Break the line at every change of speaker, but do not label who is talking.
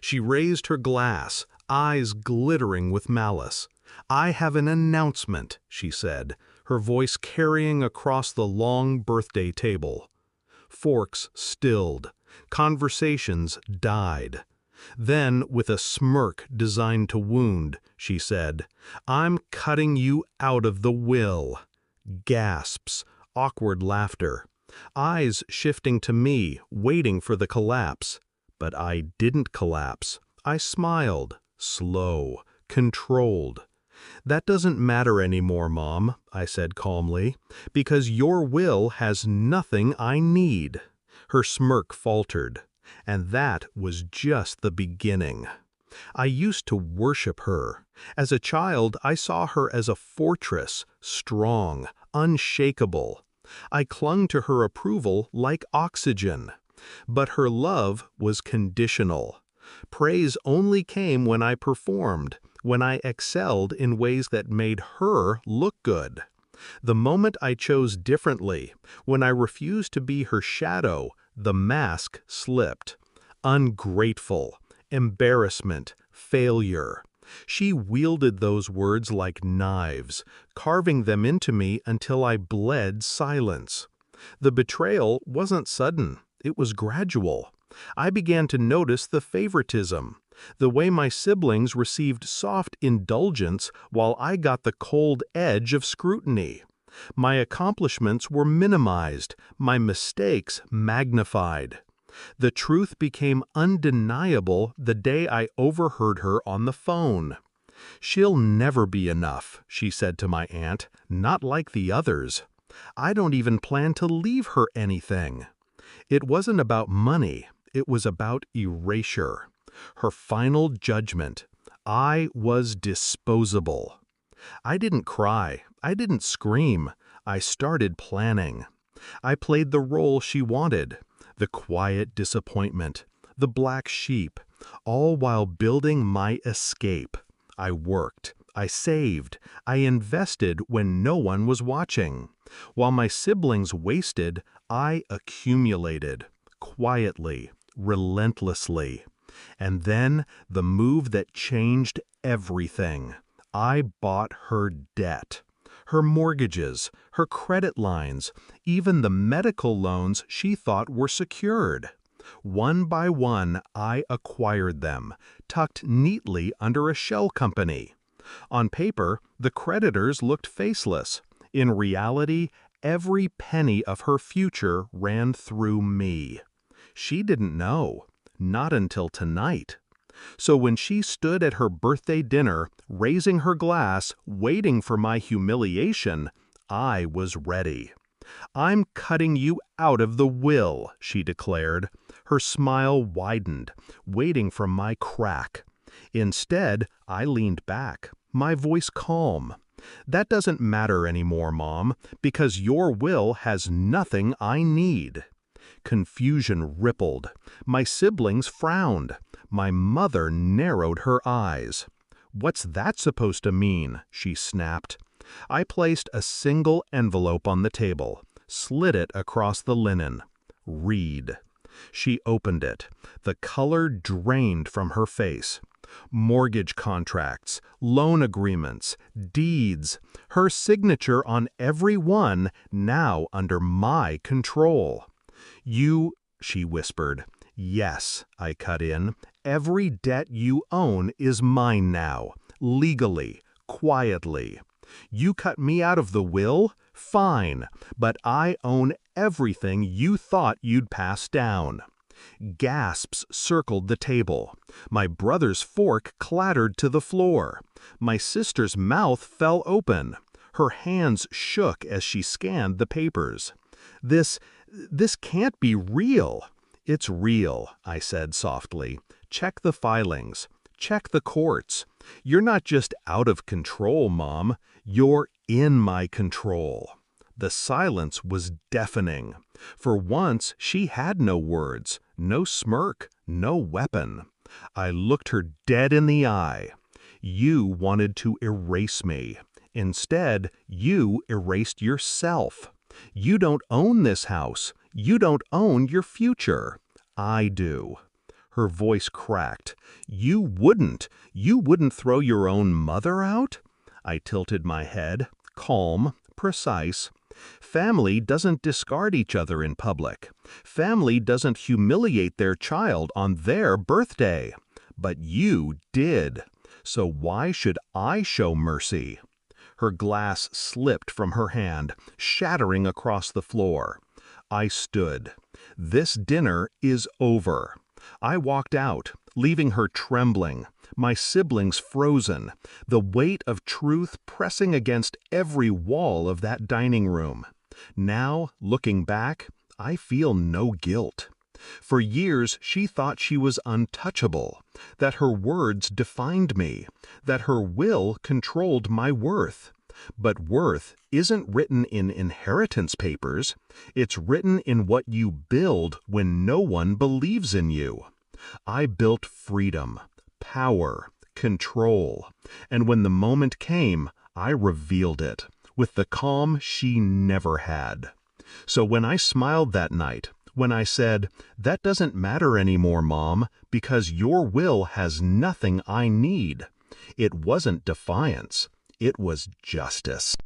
She raised her glass, eyes glittering with malice. "I have an announcement," she said, her voice carrying across the long birthday table. Forks stilled. Conversations died. Then, with a smirk designed to wound, she said, "I'm cutting you out of the will." Gasps, awkward laughter. Eyes shifting to me, waiting for the collapse. But I didn't collapse. I smiled, slow, controlled. "That doesn't matter anymore, Mom," I said calmly, "because your will has nothing I need." Her smirk faltered. And that was just the beginning. I used to worship her. As a child, I saw her as a fortress, strong, unshakable. I clung to her approval like oxygen. But her love was conditional. Praise only came when I performed, when I excelled in ways that made her look good. The moment I chose differently, when I refused to be her shadow, the mask slipped. Ungrateful, embarrassment, failure. She wielded those words like knives, carving them into me until I bled silence. The betrayal wasn't sudden, it was gradual. I began to notice the favoritism, the way my siblings received soft indulgence while I got the cold edge of scrutiny. My accomplishments were minimized, my mistakes magnified. The truth became undeniable the day I overheard her on the phone. "She'll never be enough," she said to my aunt, "not like the others. I don't even plan to leave her anything." It wasn't about money, it was about erasure. Her final judgment. I was disposable. I didn't cry, I didn't scream, I started planning. I played the role she wanted, the quiet disappointment, the black sheep, all while building my escape. I worked, I saved, I invested when no one was watching. While my siblings wasted, I accumulated, quietly, relentlessly. And then the move that changed everything. I bought her debt. Her mortgages, her credit lines, even the medical loans she thought were secured. One by one, I acquired them, tucked neatly under a shell company. On paper, the creditors looked faceless. In reality, every penny of her future ran through me. She didn't know, not until tonight. So when she stood at her birthday dinner, raising her glass, waiting for my humiliation, I was ready. "I'm cutting you out of the will," she declared. Her smile widened, waiting for my crack. Instead, I leaned back, my voice calm. "That doesn't matter anymore, Mom, because your will has nothing I need." Confusion rippled. My siblings frowned. My mother narrowed her eyes. "What's that supposed to mean?" she snapped. I placed a single envelope on the table, slid it across the linen. "Read." She opened it. The color drained from her face. Mortgage contracts, loan agreements, deeds, her signature on every one, now under my control. "You," she whispered. "Yes," I cut in. "Every debt you own is mine now, legally, quietly. You cut me out of the will? Fine, but I own everything you thought you'd pass down." Gasps circled the table. My brother's fork clattered to the floor. My sister's mouth fell open. Her hands shook as she scanned the papers. This can't be real." "It's real," I said softly. "Check the filings. Check the courts. You're not just out of control, Mom. You're in my control." The silence was deafening. For once, she had no words, no smirk, no weapon. I looked her dead in the eye. "You wanted to erase me. Instead, you erased yourself. You don't own this house. You don't own your future. I do." Her voice cracked. You wouldn't throw your own mother out? I tilted my head, calm, precise. Family doesn't discard each other in public. Family doesn't humiliate their child on their birthday. But you did. So why should I show mercy? Her glass slipped from her hand, shattering across the floor. I stood. This dinner is over. I walked out, leaving her trembling, my siblings frozen, the weight of truth pressing against every wall of that dining room. Now, looking back, I feel no guilt. For years she thought she was untouchable, that her words defined me, that her will controlled my worth. But worth isn't written in inheritance papers. It's written in what you build when no one believes in you. I built freedom, power, control, and when the moment came, I revealed it, with the calm she never had. So when I smiled that night, when I said, "That doesn't matter anymore, Mom, because your will has nothing I need," it wasn't defiance, it was justice.